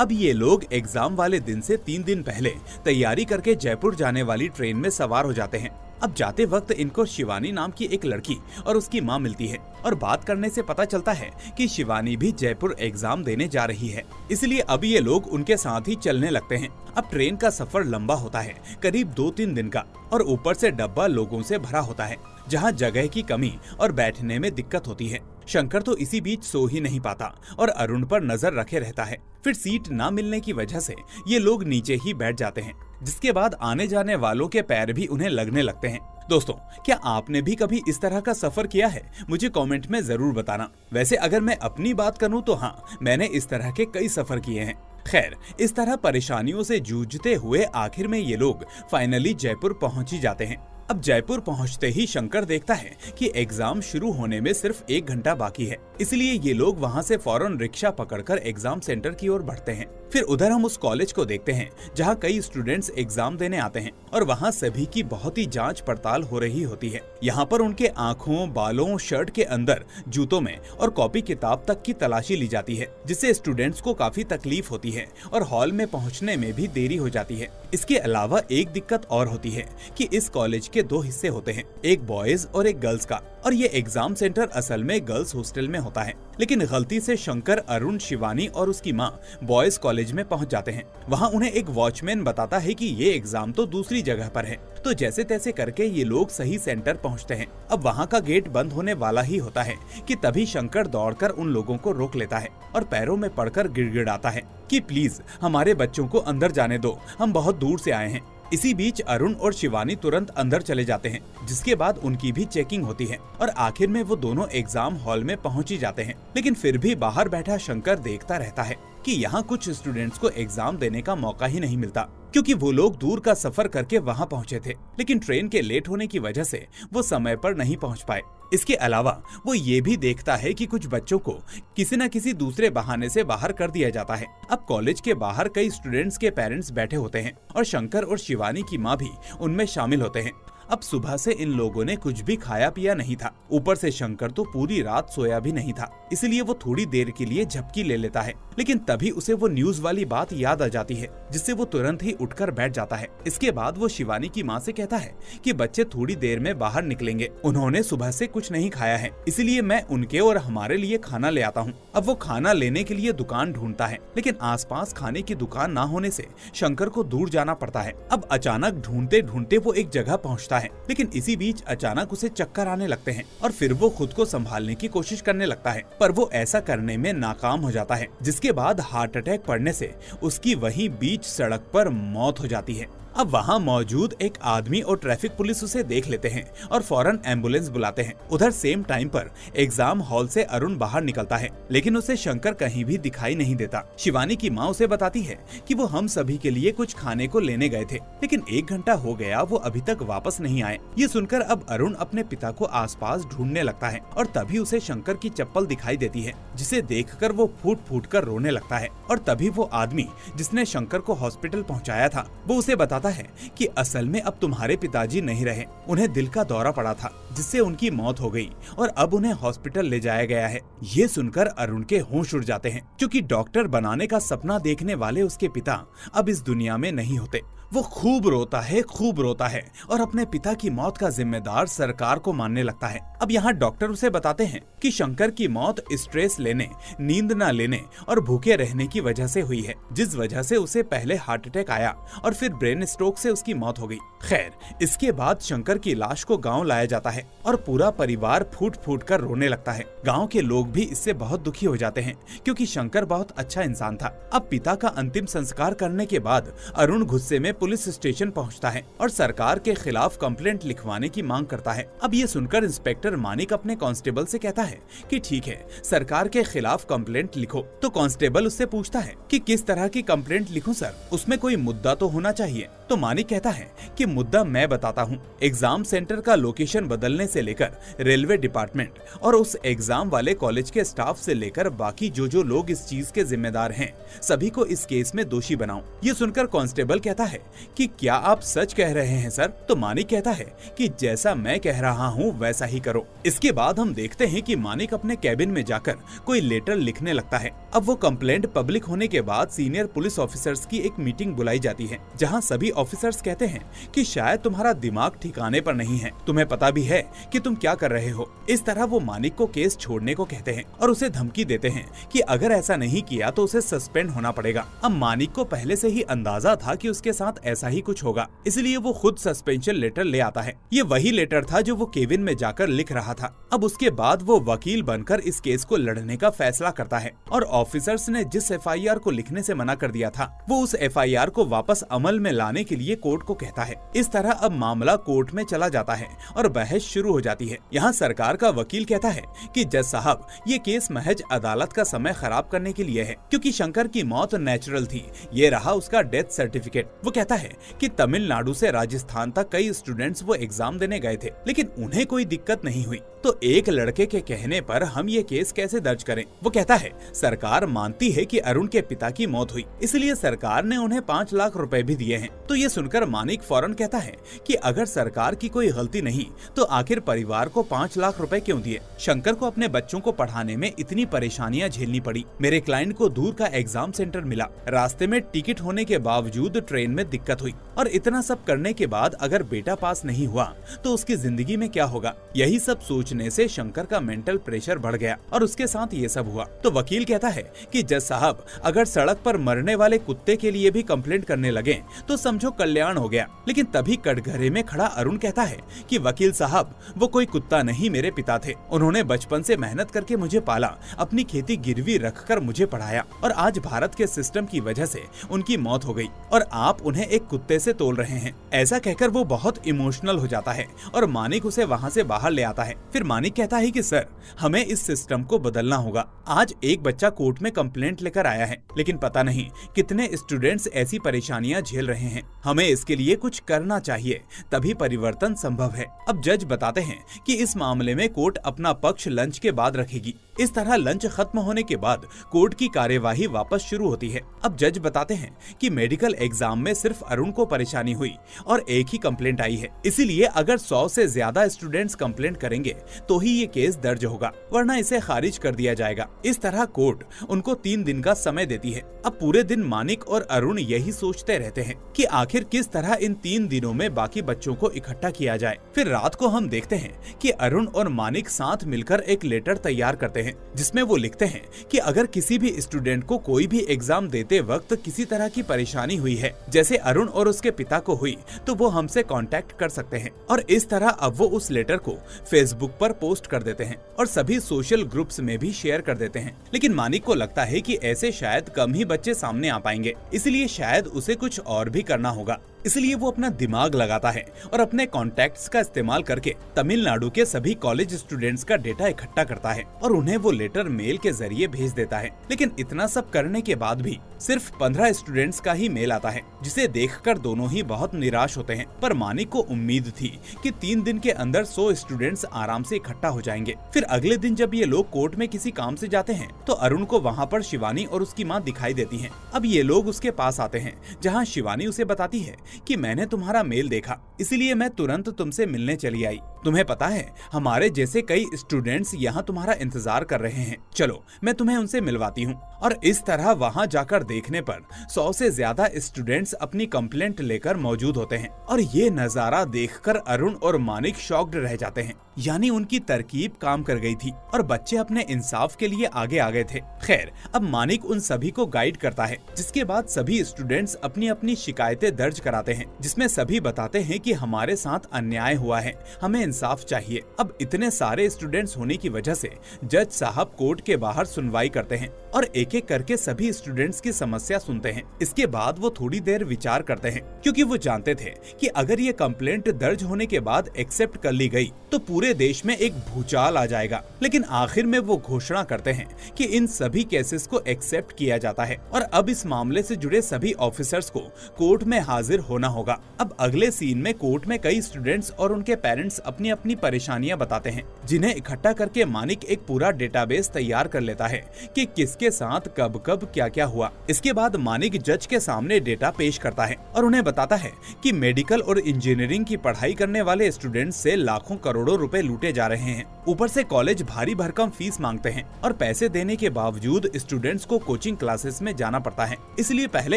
अब ये लोग एग्जाम वाले दिन से 3 दिन पहले तैयारी करके जयपुर जाने वाली ट्रेन में सवार हो जाते हैं। अब जाते वक्त इनको शिवानी नाम की एक लड़की और उसकी माँ मिलती है और बात करने से पता चलता है कि शिवानी भी जयपुर एग्जाम देने जा रही है, इसलिए अब ये लोग उनके साथ ही चलने लगते हैं। अब ट्रेन का सफर लंबा होता है, करीब 2-3 दिन का, और ऊपर से डब्बा लोगों से भरा होता है, जहाँ जगह की कमी और बैठने में दिक्कत होती है। शंकर तो इसी बीच सो ही नहीं पाता और अरुण पर नजर रखे रहता है। फिर सीट ना मिलने की वजह से ये लोग नीचे ही बैठ जाते हैं, जिसके बाद आने जाने वालों के पैर भी उन्हें लगने लगते हैं। दोस्तों, क्या आपने भी कभी इस तरह का सफर किया है? मुझे कमेंट में जरूर बताना। वैसे अगर मैं अपनी बात करूं तो हाँ, मैंने इस तरह के कई सफर किए हैं। खैर, इस तरह परेशानियों से जूझते हुए आखिर में ये लोग फाइनली जयपुर पहुंच ही जाते हैं। अब जयपुर पहुंचते ही शंकर देखता है कि एग्जाम शुरू होने में सिर्फ 1 घंटा बाकी है, इसलिए ये लोग वहां से फौरन रिक्शा पकड़कर एग्जाम सेंटर की ओर बढ़ते हैं। फिर उधर हम उस कॉलेज को देखते हैं जहां कई स्टूडेंट्स एग्जाम देने आते हैं और वहां सभी की बहुत ही जांच पड़ताल हो रही होती है। यहाँ पर उनके आँखों, बालों, शर्ट के अंदर, जूतों में और कॉपी किताब तक की तलाशी ली जाती है, जिससे स्टूडेंट्स को काफी तकलीफ होती है और हॉल में पहुँचने में भी देरी हो जाती है। इसके अलावा एक दिक्कत और होती है कि इस कॉलेज के 2 हिस्से होते हैं, एक बॉयज और एक गर्ल्स का, और ये एग्जाम सेंटर असल में गर्ल्स हॉस्टल में होता है। लेकिन गलती से शंकर, अरुण, शिवानी और उसकी माँ बॉयज कॉलेज में पहुंच जाते हैं। वहां उन्हें एक वॉचमैन बताता है कि ये एग्जाम तो दूसरी जगह पर है। तो जैसे तैसे करके ये लोग सही सेंटर पहुंचते हैं। अब वहां का गेट बंद होने वाला ही होता है कि तभी शंकर दौड़कर उन लोगों को रोक लेता है और पैरों में पड़कर गिड़गिड़ाता है कि प्लीज हमारे बच्चों को अंदर जाने दो, हम बहुत दूर से आए हैं। इसी बीच अरुण और शिवानी तुरंत अंदर चले जाते हैं, जिसके बाद उनकी भी चेकिंग होती है और आखिर में वो दोनों एग्जाम हॉल में पहुंच ही जाते हैं। लेकिन फिर भी बाहर बैठा शंकर देखता रहता है कि यहाँ कुछ स्टूडेंट्स को एग्जाम देने का मौका ही नहीं मिलता, क्योंकि वो लोग दूर का सफर करके वहाँ पहुँचे थे, लेकिन ट्रेन के लेट होने की वजह से वो समय पर नहीं पहुँच पाए। इसके अलावा वो ये भी देखता है कि कुछ बच्चों को किसी न किसी दूसरे बहाने से बाहर कर दिया जाता है। अब कॉलेज के बाहर कई स्टूडेंट्स के पेरेंट्स बैठे होते हैं और शंकर और शिवानी की माँ भी उनमें शामिल होते हैं। अब सुबह से इन लोगों ने कुछ भी खाया पिया नहीं था, ऊपर से शंकर तो पूरी रात सोया भी नहीं था, इसलिए वो थोड़ी देर के लिए झपकी ले लेता है। लेकिन तभी उसे वो न्यूज वाली बात याद आ जाती है, जिससे वो तुरंत ही उठकर बैठ जाता है। इसके बाद वो शिवानी की माँ से कहता है कि बच्चे थोड़ी देर में बाहर निकलेंगे, उन्होंने सुबह से कुछ नहीं खाया है, इसलिए मैं उनके और हमारे लिए खाना ले आता हूँ। अब वो खाना लेने के लिए दुकान ढूंढता है, लेकिन आसपास खाने की दुकान ना होने से शंकर को दूर जाना पड़ता है। अब अचानक ढूंढते ढूंढते वो एक जगह पहुँचता है, लेकिन इसी बीच अचानक उसे चक्कर आने लगते हैं और फिर वो खुद को संभालने की कोशिश करने लगता है, पर वो ऐसा करने में नाकाम हो जाता है, जिसके बाद हार्ट अटैक पड़ने से उसकी वहीं बीच सड़क पर मौत हो जाती है। अब वहाँ मौजूद एक आदमी और ट्रैफिक पुलिस उसे देख लेते हैं और फौरन एम्बुलेंस बुलाते हैं। उधर सेम टाइम पर एग्जाम हॉल से अरुण बाहर निकलता है, लेकिन उसे शंकर कहीं भी दिखाई नहीं देता। शिवानी की माँ उसे बताती है कि वो हम सभी के लिए कुछ खाने को लेने गए थे, लेकिन 1 घंटा हो गया, वो अभी तक वापस नहीं आए। ये सुनकर अब अरुण अपने पिता को आसपास ढूंढने लगता है और तभी उसे शंकर की चप्पल दिखाई देती है, जिसे देखकर वो फूट फूट कर रोने लगता है। और तभी वो आदमी जिसने शंकर को हॉस्पिटल पहुँचाया था, वो उसे बताता है कि असल में अब तुम्हारे पिताजी नहीं रहे, उन्हें दिल का दौरा पड़ा था, जिससे उनकी मौत हो गई और अब उन्हें हॉस्पिटल ले जाया गया है। ये सुनकर अरुण के होश उड़ जाते हैं, क्योंकि डॉक्टर बनाने का सपना देखने वाले उसके पिता अब इस दुनिया में नहीं होते। वो खूब रोता है और अपने पिता की मौत का जिम्मेदार सरकार को मानने लगता है। अब यहाँ डॉक्टर उसे बताते हैं कि शंकर की मौत स्ट्रेस लेने, नींद न लेने और भूखे रहने की वजह से हुई है, जिस वजह से उसे पहले हार्ट अटैक आया और फिर ब्रेन स्ट्रोक से उसकी मौत हो गई। खैर, इसके बाद शंकर की लाश को गाँव लाया जाता है और पूरा परिवार फूट फूट कर रोने लगता है। गाँव के लोग भी इससे बहुत दुखी हो जाते हैं, क्योंकि शंकर बहुत अच्छा इंसान था। अब पिता का अंतिम संस्कार करने के बाद अरुण गुस्से में पुलिस स्टेशन पहुंचता है और सरकार के खिलाफ कंप्लेंट लिखवाने की मांग करता है। अब ये सुनकर इंस्पेक्टर मानिक अपने कांस्टेबल से कहता है कि ठीक है, सरकार के खिलाफ कंप्लेंट लिखो। तो कांस्टेबल उससे पूछता है कि किस तरह की कंप्लेंट लिखूं सर, उसमें कोई मुद्दा तो होना चाहिए। तो मानिक कहता है कि मुद्दा मैं बताता हूँ। एग्जाम सेंटर का लोकेशन बदलने से लेकर रेलवे डिपार्टमेंट और उस एग्जाम वाले कॉलेज के स्टाफ से लेकर बाकी जो लोग इस चीज के जिम्मेदार हैं, सभी को इस केस में दोषी बनाऊं। ये सुनकर कांस्टेबल कहता है कि क्या आप सच कह रहे हैं सर? तो मानिक कहता है कि जैसा मैं कह रहा हूँ वैसा ही करो। इसके बाद हम देखते हैं कि मानिक अपने कैबिन में जाकर कोई लेटर लिखने लगता है। अब वो कंप्लेंट पब्लिक होने के बाद सीनियर पुलिस ऑफिसर्स की एक मीटिंग बुलाई जाती है, जहाँ सभी ऑफिसर्स कहते हैं कि शायद तुम्हारा दिमाग ठिकाने पर नहीं है, तुम्हें पता भी है कि तुम क्या कर रहे हो। इस तरह वो मानिक को केस छोड़ने को कहते हैं और उसे धमकी देते हैं कि अगर ऐसा नहीं किया तो उसे सस्पेंड होना पड़ेगा। अब मानिक को पहले से ही अंदाजा था कि उसके साथ साथ ऐसा ही कुछ होगा, इसलिए वो खुद सस्पेंशन लेटर ले आता है। ये वही लेटर था जो वो केविन में जाकर लिख रहा था। अब उसके बाद वो वकील बनकर इस केस को लड़ने का फैसला करता है और ऑफिसर्स ने जिस FIR को लिखने से मना कर दिया था वो उस FIR को वापस अमल में लाने के लिए कोर्ट को कहता है। इस तरह अब मामला कोर्ट में चला जाता है और बहस शुरू हो जाती है। यहाँ सरकार का वकील कहता है कि जज साहब, ये केस महज अदालत का समय खराब करने के लिए है, क्योंकि शंकर की मौत नेचुरल थी। ये रहा उसका डेथ सर्टिफिकेट। वो कहता है कि तमिलनाडु से राजस्थान तक कई स्टूडेंट्स वो एग्जाम देने गए थे, लेकिन उन्हें कोई दिक्कत नहीं हुई, तो एक लड़के के कहने पर हम ये केस कैसे दर्ज करें। वो कहता है सरकार मानती है कि अरुण के पिता की मौत हुई, इसलिए सरकार ने उन्हें 5 लाख रुपए भी दिए हैं। तो ये सुनकर मानिक फौरन कहता है कि अगर सरकार की कोई गलती नहीं तो आखिर परिवार को 5 लाख रुपए क्यों दिए। शंकर को अपने बच्चों को पढ़ाने में इतनी परेशानियां झेलनी पड़ी। मेरे क्लाइंट को दूर का एग्जाम सेंटर मिला, रास्ते में टिकट होने के बावजूद ट्रेन में दिक्कत हुई, और इतना सब करने के बाद अगर बेटा पास नहीं हुआ तो उसकी जिंदगी में क्या होगा। यही सब सोचने से शंकर का मेंटल प्रेशर बढ़ गया और उसके साथ ये सब हुआ। तो वकील कहता है कि जज साहब, अगर सड़क पर मरने वाले कुत्ते के लिए भी कंप्लेंट करने लगे तो समझो कल्याण हो गया। लेकिन तभी कटघरे में खड़ा अरुण कहता है कि वकील साहब, वो कोई कुत्ता नहीं, मेरे पिता थे। उन्होंने बचपन से मेहनत करके मुझे पाला, अपनी खेती गिरवी रखकर मुझे पढ़ाया, और आज भारत के सिस्टम की वजह से उनकी मौत हो गई और आप उन्हें एक कुत्ते से तोल रहे हैं। ऐसा कहकर वो बहुत इमोशनल हो जाता है और मानिक उसे वहाँ से बाहर ले आता है। फिर मानिक कहता है कि सर, हमें इस सिस्टम को बदलना होगा। आज एक बच्चा कोर्ट में कंप्लेंट लेकर आया है, लेकिन पता नहीं कितने स्टूडेंट्स ऐसी परेशानियां झेल रहे हैं। हमें इसके लिए कुछ करना चाहिए, तभी परिवर्तन संभव है। अब जज बताते हैं कि इस मामले में कोर्ट अपना पक्ष लंच के बाद रखेगी। इस तरह लंच खत्म होने के बाद कोर्ट की कार्यवाही वापस शुरू होती है। अब जज बताते हैं कि मेडिकल एग्जाम में सिर्फ अरुण को परेशानी हुई और एक ही कंप्लेंट आई है, इसीलिए अगर 100 से ज्यादा स्टूडेंट्स कंप्लेंट करेंगे तो ही ये केस दर्ज होगा, वरना इसे खारिज कर दिया जाएगा। इस तरह कोर्ट उनको 3 दिन का समय देती है। अब पूरे दिन मानिक और अरुण यही सोचते रहते हैं कि आखिर किस तरह इन 3 दिनों में बाकी बच्चों को इकट्ठा किया जाए। फिर रात को हम देखते हैं कि अरुण और मानिक साथ मिलकर एक लेटर तैयार करते हैं, जिसमें वो लिखते हैं कि अगर किसी भी स्टूडेंट को कोई भी एग्जाम देते वक्त किसी तरह की परेशानी हुई है, जैसे अरुण और उसके पिता को हुई, तो वो हमसे कांटेक्ट कर सकते हैं। और इस तरह अब वो उस लेटर को फेसबुक पर पोस्ट कर देते हैं और सभी सोशल ग्रुप्स में भी शेयर कर देते हैं। लेकिन मानिक को लगता है कि ऐसे शायद कम ही बच्चे सामने आ पाएंगे, इसलिए शायद उसे कुछ और भी करना होगा। इसलिए वो अपना दिमाग लगाता है और अपने कॉन्टैक्ट्स का इस्तेमाल करके तमिलनाडु के सभी कॉलेज स्टूडेंट्स का डेटा इकट्ठा करता है और उन्हें वो लेटर मेल के जरिए भेज देता है। लेकिन इतना सब करने के बाद भी सिर्फ 15 स्टूडेंट्स का ही मेल आता है, जिसे देखकर दोनों ही बहुत निराश होते हैं। पर मानिक को उम्मीद थी कि 3 दिन के अंदर 100 स्टूडेंट्स आराम से इकट्ठा हो जाएंगे। फिर अगले दिन जब ये लोग कोर्ट में किसी काम से जाते हैं तो अरुण को वहाँ पर शिवानी और उसकी माँ दिखाई देती है। अब ये लोग उसके पास आते हैं, जहाँ शिवानी उसे बताती है कि मैंने तुम्हारा मेल देखा, इसलिए मैं तुरंत तुमसे मिलने चली आई। तुम्हें पता है, हमारे जैसे कई स्टूडेंट्स यहाँ तुम्हारा इंतजार कर रहे हैं, चलो मैं तुम्हें उनसे मिलवाती हूँ। और इस तरह वहाँ जाकर देखने पर 100 से ज्यादा स्टूडेंट्स अपनी कंप्लेंट लेकर मौजूद होते हैं और ये नजारा देखकर अरुण और मानिक शॉक्ड रह जाते हैं। यानी उनकी तरकीब काम कर गई थी और बच्चे अपने इंसाफ के लिए आगे आ गए थे। खैर, अब मानिक उन सभी को गाइड करता है, जिसके बाद सभी स्टूडेंट्स अपनी अपनी शिकायतें दर्ज कराते हैं, जिसमें सभी बताते हैं कि हमारे साथ अन्याय हुआ है, हमें इंसाफ चाहिए। अब इतने सारे स्टूडेंट्स होने की वजह से जज साहब कोर्ट के बाहर सुनवाई करते हैं और एक एक करके सभी स्टूडेंट्स की समस्या सुनते हैं। इसके बाद वो थोड़ी देर विचार करते हैं, क्योंकि वो जानते थे कि अगर ये कंप्लेंट दर्ज होने के बाद एक्सेप्ट कर ली गई तो पूरे देश में एक भूचाल आ जाएगा। लेकिन आखिर में वो घोषणा करते हैं कि इन सभी केसेस को एक्सेप्ट किया जाता है और अब इस मामले से जुड़े सभी ऑफिसर्स को कोर्ट में हाजिर होना होगा। अब अगले सीन में कोर्ट में कई स्टूडेंट्स और उनके पेरेंट्स अपनी अपनी परेशानियां बताते हैं, जिन्हें इकट्ठा करके मानिक एक पूरा डेटाबेस तैयार कर लेता है कि किसके साथ कब कब क्या क्या हुआ। इसके बाद मानिक जज के सामने डेटा पेश करता है और उन्हें बताता है कि मेडिकल और इंजीनियरिंग की पढ़ाई करने वाले स्टूडेंट्स से लाखों करोड़ों रुपए लूटे जा रहे हैं। ऊपर से कॉलेज भारी भरकम फीस मांगते हैं और पैसे देने के बावजूद स्टूडेंट्स को कोचिंग क्लासेस में जाना पड़ता है। इसलिए पहले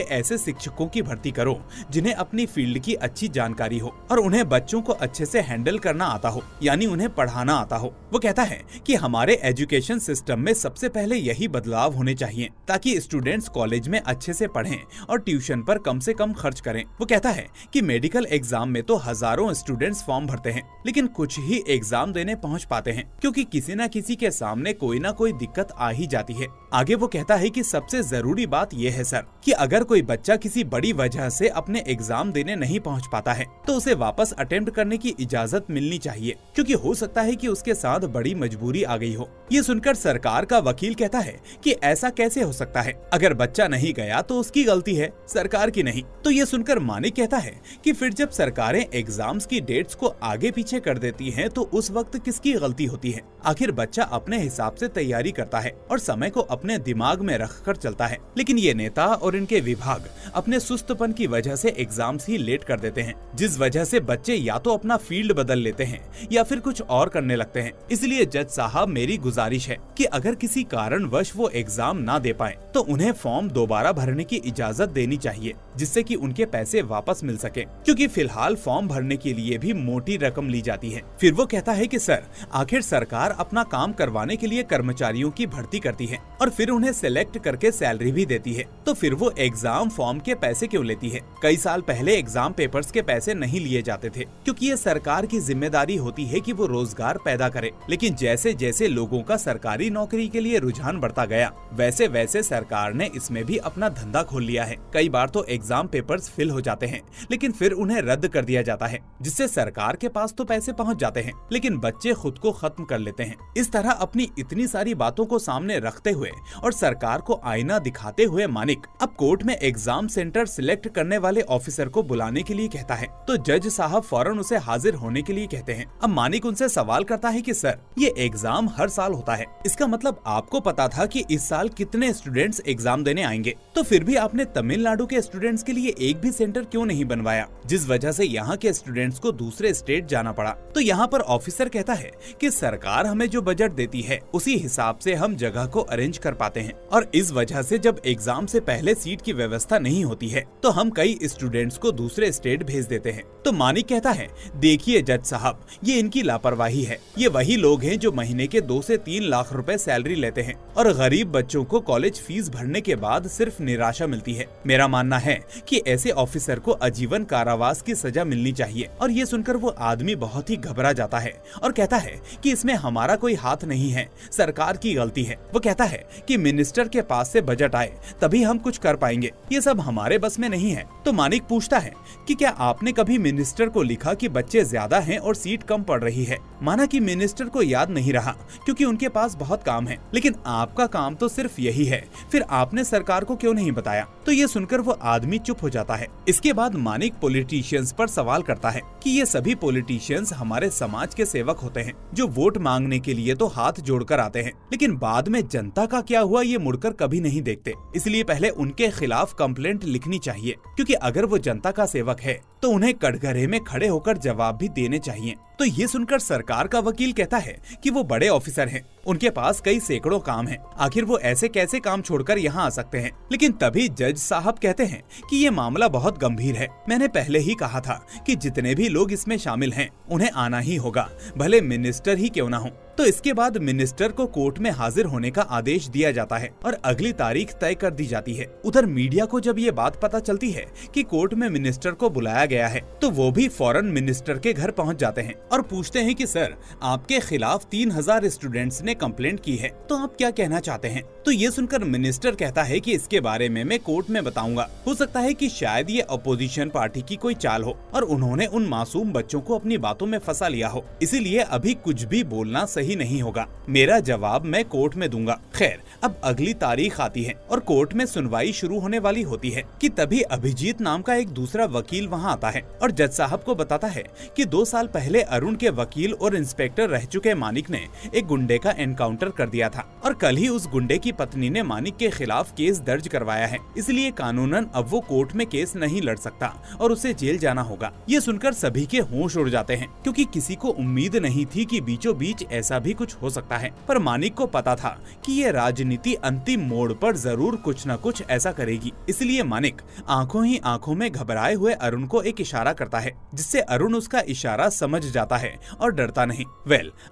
ऐसे शिक्षकों की भर्ती करो जिन्हें अपनी फील्ड की अच्छी जानकारी हो और उन्हें बच्चों को अच्छे से हैंडल करना आता हो, यानी उन्हें पढ़ाना आता हो। वो कहता है कि हमारे एजुकेशन सिस्टम में सबसे पहले यही बदलाव होने चाहिए ताकि स्टूडेंट्स कॉलेज में अच्छे से पढ़ें और ट्यूशन पर कम से कम खर्च करें। वो कहता है कि मेडिकल एग्जाम में तो हजारों स्टूडेंट्स फॉर्म भरते हैं, लेकिन कुछ ही एग्जाम देने पहुंच पाते हैं क्योंकि किसी न किसी के सामने कोई ना कोई दिक्कत आ ही जाती है। आगे वो कहता है कि सबसे जरूरी बात यह है सर कि अगर कोई बच्चा किसी बड़ी वजह से अपने एग्जाम देने नहीं पहुंच पाता है तो उसे वापस अटेम्प्ट करने की इजाजत मिलनी चाहिए, क्योंकि हो सकता है कि उसके साथ बड़ी मजबूरी आ गई हो। ये सुनकर सरकार का वकील कहता है कि ऐसा कैसे हो सकता है, अगर बच्चा नहीं गया तो उसकी गलती है, सरकार की नहीं। तो ये सुनकर मानिक कहता है कि फिर जब सरकारें एग्जाम्स की डेट्स को आगे पीछे कर देती हैं तो उस वक्त किसकी गलती होती है? आखिर बच्चा अपने हिसाब से तैयारी करता है और समय को अपने दिमाग में रखकर चलता है, लेकिन ये नेता और इनके विभाग अपने सुस्तपन की वजह से एग्जाम्स ही लेट कर देते हैं, जिस वजह से बच्चे या तो अपना फील्ड बदल लेते हैं या फिर कुछ और करने लगते हैं। इसलिए जज साहब, मेरी गुजारिश है कि अगर किसी कारणवश वो एग्जाम ना दे पाए तो उन्हें फॉर्म दोबारा भरने की इजाजत देनी चाहिए, जिससे कि उनके पैसे वापस मिल सके, क्योंकि फिलहाल फॉर्म भरने के लिए भी मोटी रकम ली जाती है। फिर वो कहता है कि सर, आखिर सरकार अपना काम करवाने के लिए कर्मचारियों की भर्ती करती है और फिर उन्हें सेलेक्ट करके सैलरी भी देती है, तो फिर वो एग्जाम फॉर्म के पैसे क्यों लेती है? कई साल पहले एग्जाम पेपर्स के पैसे नहीं लिए जाते थे, क्योंकि ये सरकार की जिम्मेदारी होती है कि वो रोजगार पैदा करे। लेकिन जैसे जैसे लोगों का सरकारी नौकरी के लिए रुझान बढ़ता गया, वैसे वैसे सरकार ने इसमें भी अपना धंधा खोल लिया है। कई बार तो एग्जाम पेपर्स फिल हो जाते हैं, लेकिन फिर उन्हें रद्द कर दिया जाता है, जिससे सरकार के पास तो पैसे पहुंच जाते हैं, लेकिन बच्चे खुद को खत्म कर लेते हैं। इस तरह अपनी इतनी सारी बातों को सामने रखते हुए और सरकार को आईना दिखाते हुए मानिक अब कोर्ट में एग्जाम सेंटर सिलेक्ट करने वाले ऑफिसर को बुलाने के लिए कहता है। तो जज साहब फौरन उसे हाजिर होने के लिए कहते हैं। अब मानिक उनसे सवाल करता है कि सर, ये एग्जाम हर साल होता है, इसका मतलब आपको पता था कि इस साल कितने स्टूडेंट्स एग्जाम देने आएंगे, तो फिर भी आपने तमिलनाडु के स्टूडेंट्स के लिए एक भी सेंटर क्यों नहीं बनवाया, जिस वजह से यहाँ के स्टूडेंट्स को दूसरे स्टेट जाना पड़ा? तो यहाँ पर ऑफिसर कहता है कि सरकार हमें जो बजट देती है उसी हिसाब से हम जगह को अरेंज कर पाते हैं, और इस वजह से जब एग्जाम से पहले सीट की व्यवस्था नहीं होती है तो हम कई स्टूडेंट्स को दूसरे स्टेट भेज देते हैं। तो मानिक कहता है, देखिए जज साहब, ये इनकी लापरवाही है। ये वही लोग हैं जो महीने के 2 से 3 लाख रुपए सैलरी लेते हैं और गरीब बच्चों को कॉलेज फीस भरने के बाद सिर्फ निराशा मिलती है। मेरा मानना है कि ऐसे ऑफिसर को आजीवन कारावास की सजा मिलनी चाहिए। और ये सुनकर वो आदमी बहुत ही घबरा जाता है और कहता है कि इसमें हमारा कोई हाथ नहीं है, सरकार की गलती है। वो कहता है कि मिनिस्टर के पास से बजट आए तभी हम कुछ कर पाएंगे, ये सब हमारे बस में नहीं है। तो मानिक पूछता है कि क्या आपने कभी मिनिस्टर को लिखा कि बच्चे ज्यादा हैं और सीट कम पड़ रही है? माना कि मिनिस्टर को याद नहीं रहा क्योंकि उनके पास बहुत काम है, लेकिन आपका काम तो सिर्फ यही है, फिर आपने सरकार को क्यों नहीं बताया? तो ये सुनकर वो आदमी चुप हो जाता है। इसके बाद मानिक पॉलिटिशियंस पर सवाल करता है कि ये सभी पॉलिटिशियंस हमारे समाज के सेवक होते हैं जो वोट मांगने के लिए तो हाथ जोड़कर आते हैं, लेकिन बाद में जनता का क्या हुआ ये मुड़कर कभी नहीं देखते। इसलिए पहले उनके खिलाफ कंप्लेंट लिखनी चाहिए, क्योंकि अगर वो जनता का सेवक है तो उन्हें कटघरे में खड़े होकर जवाब भी देने चाहिए। तो ये सुनकर सरकार का वकील कहता है कि वो बड़े ऑफिसर हैं, उनके पास कई सैकड़ों काम हैं, आखिर वो ऐसे कैसे काम छोड़कर यहाँ आ सकते हैं? लेकिन तभी जज साहब कहते हैं कि ये मामला बहुत गंभीर है। मैंने पहले ही कहा था कि जितने भी लोग इसमें शामिल हैं उन्हें आना ही होगा, भले मिनिस्टर ही क्यों ना हो। तो इसके बाद मिनिस्टर को कोर्ट में हाजिर होने का आदेश दिया जाता है और अगली तारीख तय कर दी जाती है। उधर मीडिया को जब ये बात पता चलती है कि कोर्ट में मिनिस्टर को बुलाया गया है तो वो भी फौरन मिनिस्टर के घर पहुंच जाते हैं और पूछते हैं कि सर, आपके खिलाफ 3000 स्टूडेंट्स ने कंप्लेंट की है, तो आप क्या कहना चाहते हैं? तो ये सुनकर मिनिस्टर कहता है कि इसके बारे में मैं कोर्ट में बताऊंगा। हो सकता है कि शायद ये अपोजिशन पार्टी की कोई चाल हो और उन्होंने उन मासूम बच्चों को अपनी बातों में फंसा लिया हो, इसीलिए अभी कुछ भी बोलना सही नहीं होगा। मेरा जवाब मैं कोर्ट में दूंगा। खैर, अब अगली तारीख आती है और कोर्ट में सुनवाई शुरू होने वाली होती है कि तभी अभिजीत नाम का एक दूसरा वकील वहां आता है और जज साहब को बताता है कि 2 साल पहले अरुण के वकील और इंस्पेक्टर रह चुके मानिक ने एक गुंडे का एनकाउंटर कर दिया था और कल ही उस गुंडे की पत्नी ने मानिक के खिलाफ केस दर्ज करवाया है, इसलिए कानूनन अब वो कोर्ट में केस नहीं लड़ सकता और उसे जेल जाना होगा। ये सुनकर सभी के होश उड़ जाते हैं, क्योंकि किसी को उम्मीद नहीं थी कि बीचों बीच ऐसा ऐसा भी कुछ हो सकता है। पर मानिक को पता था कि ये राजनीति अंतिम मोड़ पर जरूर कुछ न कुछ ऐसा करेगी, इसलिए मानिक आंखों ही आंखों में घबराए हुए अरुण को एक इशारा करता है, जिससे अरुण उसका इशारा समझ जाता है और डरता नहीं।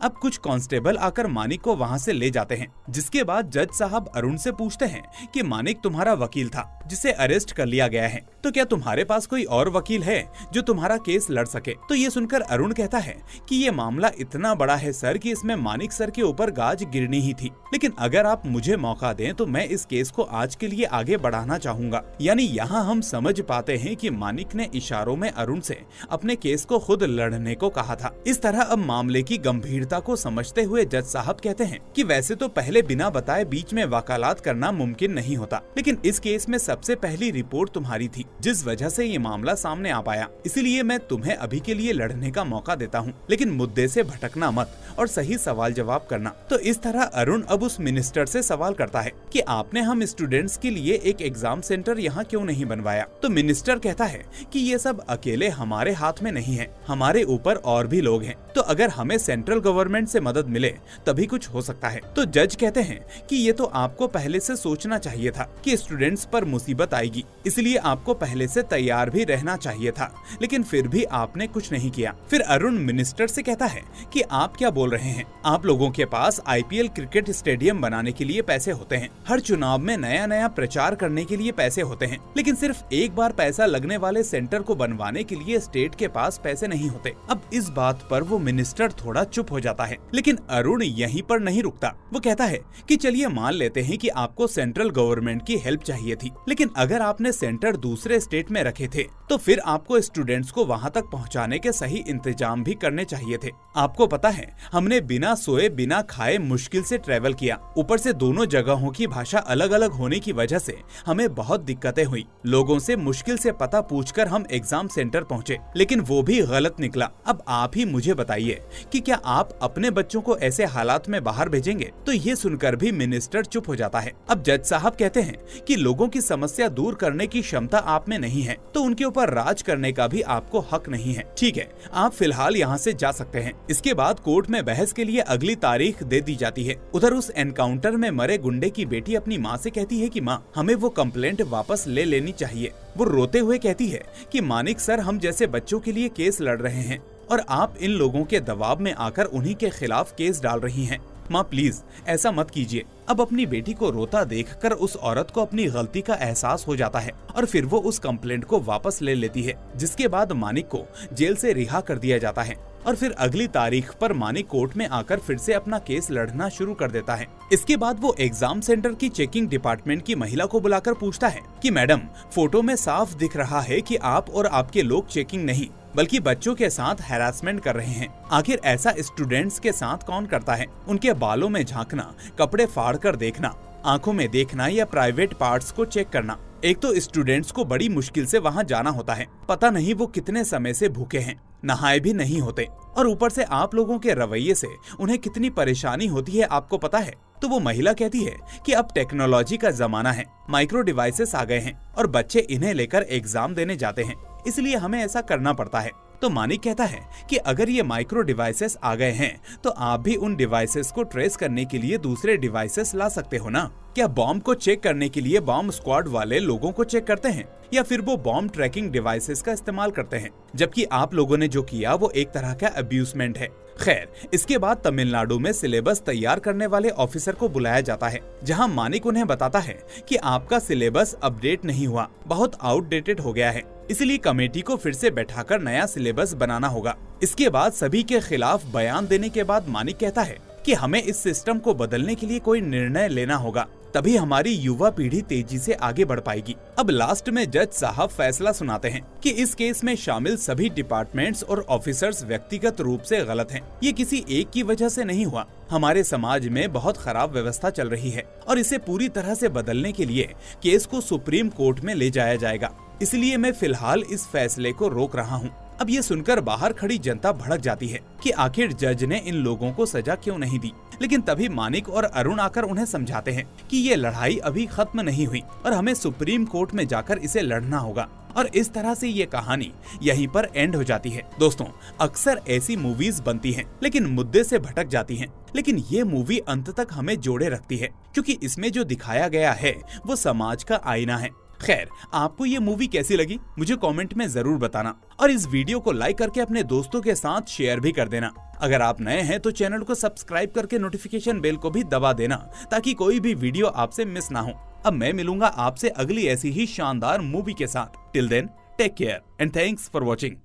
अब कुछ कांस्टेबल आकर मानिक को वहाँ से ले जाते हैं, जिसके बाद जज साहब अरुण से पूछते हैं कि मानिक तुम्हारा वकील था जिसे अरेस्ट कर लिया गया है, तो क्या तुम्हारे पास कोई और वकील है जो तुम्हारा केस लड़ सके? तो ये सुनकर अरुण कहता है कि ये मामला इतना बड़ा है सर कि इसमें मानिक सर के ऊपर गाज गिरनी ही थी, लेकिन अगर आप मुझे मौका दें तो मैं इस केस को आज के लिए आगे बढ़ाना चाहूंगा। यानी यहाँ हम समझ पाते हैं कि मानिक ने इशारों में अरुण से अपने केस को खुद लड़ने को कहा था। इस तरह अब मामले की गंभीरता को समझते हुए जज साहब कहते हैं कि वैसे तो पहले बिना बताए बीच में वकालत करना मुमकिन नहीं होता, लेकिन इस केस में सबसे पहली रिपोर्ट तुम्हारी थी, जिस वजह से ये मामला सामने आ पाया, इसलिए मैं तुम्हें अभी के लिए लड़ने का मौका देता हूँ, लेकिन मुद्दे से भटकना मत और सही सवाल जवाब करना। तो इस तरह अरुण अब उस मिनिस्टर से सवाल करता है कि आपने हम स्टूडेंट्स के लिए एक एग्जाम सेंटर यहाँ क्यों नहीं बनवाया? तो मिनिस्टर कहता है कि ये सब अकेले हमारे हाथ में नहीं है, हमारे ऊपर और भी लोग हैं, तो अगर हमें सेंट्रल गवर्नमेंट से मदद मिले तभी कुछ हो सकता है। तो जज कहते हैं कि ये तो आपको पहले से सोचना चाहिए था कि स्टूडेंट्स पर मुसीबत आएगी, इसलिए आपको पहले से तैयार भी रहना चाहिए था, लेकिन फिर भी आपने कुछ नहीं किया। फिर अरुण मिनिस्टर से कहता है कि आप क्या बोल रहे हैं? आप लोगों के पास IPL क्रिकेट स्टेडियम बनाने के लिए पैसे होते हैं, हर चुनाव में नया नया प्रचार करने के लिए पैसे होते हैं, लेकिन सिर्फ एक बार पैसा लगने वाले सेंटर को बनवाने के लिए स्टेट के पास पैसे नहीं होते। अब इस बात पर वो मिनिस्टर थोड़ा चुप हो जाता है, लेकिन अरुण यहीं पर नहीं रुकता। वो कहता है कि चलिए मान लेते हैं कि आपको सेंट्रल गवर्नमेंट की हेल्प चाहिए थी, लेकिन अगर आपने सेंटर दूसरे स्टेट में रखे थे तो फिर आपको स्टूडेंट्स को वहाँ तक पहुँचाने के सही इंतजाम भी करने चाहिए थे। आपको पता है हमने बिना सोए बिना खाए मुश्किल से ट्रेवल किया, ऊपर से दोनों जगहों की भाषा अलग अलग होने की वजह से हमें बहुत दिक्कतें हुई। लोगों से मुश्किल से पता पूछकर हम एग्जाम सेंटर पहुँचे, लेकिन वो भी गलत निकला। अब आप ही मुझे बताइए कि क्या आप अपने बच्चों को ऐसे हालात में बाहर भेजेंगे? तो ये सुनकर भी मिनिस्टर चुप हो जाता है। अब जज साहब कहते हैं कि लोगों की समस्या दूर करने की क्षमता आप में नहीं है, तो उनके ऊपर राज करने का भी आपको हक नहीं है। ठीक है, आप फिलहाल यहाँ से जा सकते हैं। इसके बाद कोर्ट में बहस के लिए अगली तारीख दे दी जाती है। उधर उस एनकाउंटर में मरे गुंडे की बेटी अपनी माँ से कहती है कि माँ, हमें वो कंप्लेंट वापस ले लेनी चाहिए। वो रोते हुए कहती है कि मानिक सर हम जैसे बच्चों के लिए केस लड़ रहे हैं और आप इन लोगों के दबाव में आकर उन्हीं के खिलाफ केस डाल रही हैं। माँ प्लीज ऐसा मत कीजिए। अब अपनी बेटी को रोता देखकर उस औरत को अपनी गलती का एहसास हो जाता है और फिर वो उस कंप्लेंट को वापस ले लेती है, जिसके बाद मानिक को जेल से रिहा कर दिया जाता है और फिर अगली तारीख पर मानिक कोर्ट में आकर फिर से अपना केस लड़ना शुरू कर देता है। इसके बाद वो एग्जाम सेंटर की चेकिंग डिपार्टमेंट की महिला को बुलाकर पूछता है कि मैडम, फोटो में साफ दिख रहा है कि आप और आपके लोग चेकिंग नहीं बल्कि बच्चों के साथ हैरासमेंट कर रहे हैं। आखिर ऐसा स्टूडेंट्स के साथ कौन करता है? उनके बालों में झांकना, कपड़े फाड़ कर देखना, आंखों में देखना या प्राइवेट पार्ट्स को चेक करना। एक तो स्टूडेंट्स को बड़ी मुश्किल से वहां जाना होता है, पता नहीं वो कितने समय से भूखे हैं, नहाए भी नहीं होते, और ऊपर से आप लोगों के रवैये से उन्हें कितनी परेशानी होती है आपको पता है? तो वो महिला कहती है कि अब टेक्नोलॉजी का जमाना है, माइक्रो डिवाइसेस आ गए हैं और बच्चे इन्हें लेकर एग्जाम देने जाते हैं, इसलिए हमें ऐसा करना पड़ता है। तो मानिक कहता है कि अगर ये माइक्रो डिवाइसेस आ गए हैं तो आप भी उन डिवाइसेस को ट्रेस करने के लिए दूसरे डिवाइसेस ला सकते हो ना? क्या बॉम्ब को चेक करने के लिए बॉम्ब स्क्वाड वाले लोगों को चेक करते हैं या फिर वो बॉम्ब ट्रैकिंग डिवाइसेस का इस्तेमाल करते हैं? जबकि आप लोगों ने जो किया वो एक तरह का अब्यूजमेंट है। खैर, इसके बाद तमिलनाडु में सिलेबस तैयार करने वाले ऑफिसर को बुलाया जाता है, जहां मानिक उन्हें बताता है कि आपका सिलेबस अपडेट नहीं हुआ, बहुत आउटडेटेड हो गया है, इसलिए कमेटी को फिर से बैठाकर नया सिलेबस बनाना होगा। इसके बाद सभी के खिलाफ बयान देने के बाद मानिक कहता है कि हमें इस सिस्टम को बदलने के लिए कोई निर्णय लेना होगा, तभी हमारी युवा पीढ़ी तेजी से आगे बढ़ पाएगी। अब लास्ट में जज साहब फैसला सुनाते हैं कि इस केस में शामिल सभी डिपार्टमेंट्स और ऑफिसर्स व्यक्तिगत रूप से गलत हैं। ये किसी एक की वजह से नहीं हुआ। हमारे समाज में बहुत खराब व्यवस्था चल रही है और इसे पूरी तरह से बदलने के लिए केस को सुप्रीम कोर्ट में ले जाया जाएगा। इसलिए मैं फिलहाल इस फैसले को रोक रहा हूँ। अब ये सुनकर बाहर खड़ी जनता भड़क जाती है कि आखिर जज ने इन लोगों को सजा क्यों नहीं दी। लेकिन तभी मानिक और अरुण आकर उन्हें समझाते हैं कि ये लड़ाई अभी खत्म नहीं हुई और हमें सुप्रीम कोर्ट में जाकर इसे लड़ना होगा। और इस तरह से ये कहानी यहीं पर एंड हो जाती है। दोस्तों, अक्सर ऐसी मूवीज बनती हैं लेकिन मुद्दे से भटक जाती हैं, लेकिन ये मूवी अंत तक हमें जोड़े रखती है क्योंकि इसमें जो दिखाया गया है वो समाज का आईना है। खैर, आपको ये मूवी कैसी लगी मुझे कमेंट में जरूर बताना और इस वीडियो को लाइक करके अपने दोस्तों के साथ शेयर भी कर देना। अगर आप नए हैं तो चैनल को सब्सक्राइब करके नोटिफिकेशन बेल को भी दबा देना ताकि कोई भी वीडियो आपसे मिस ना हो। अब मैं मिलूंगा आपसे अगली ऐसी ही शानदार मूवी के साथ। Till then, take care and thanks for watching.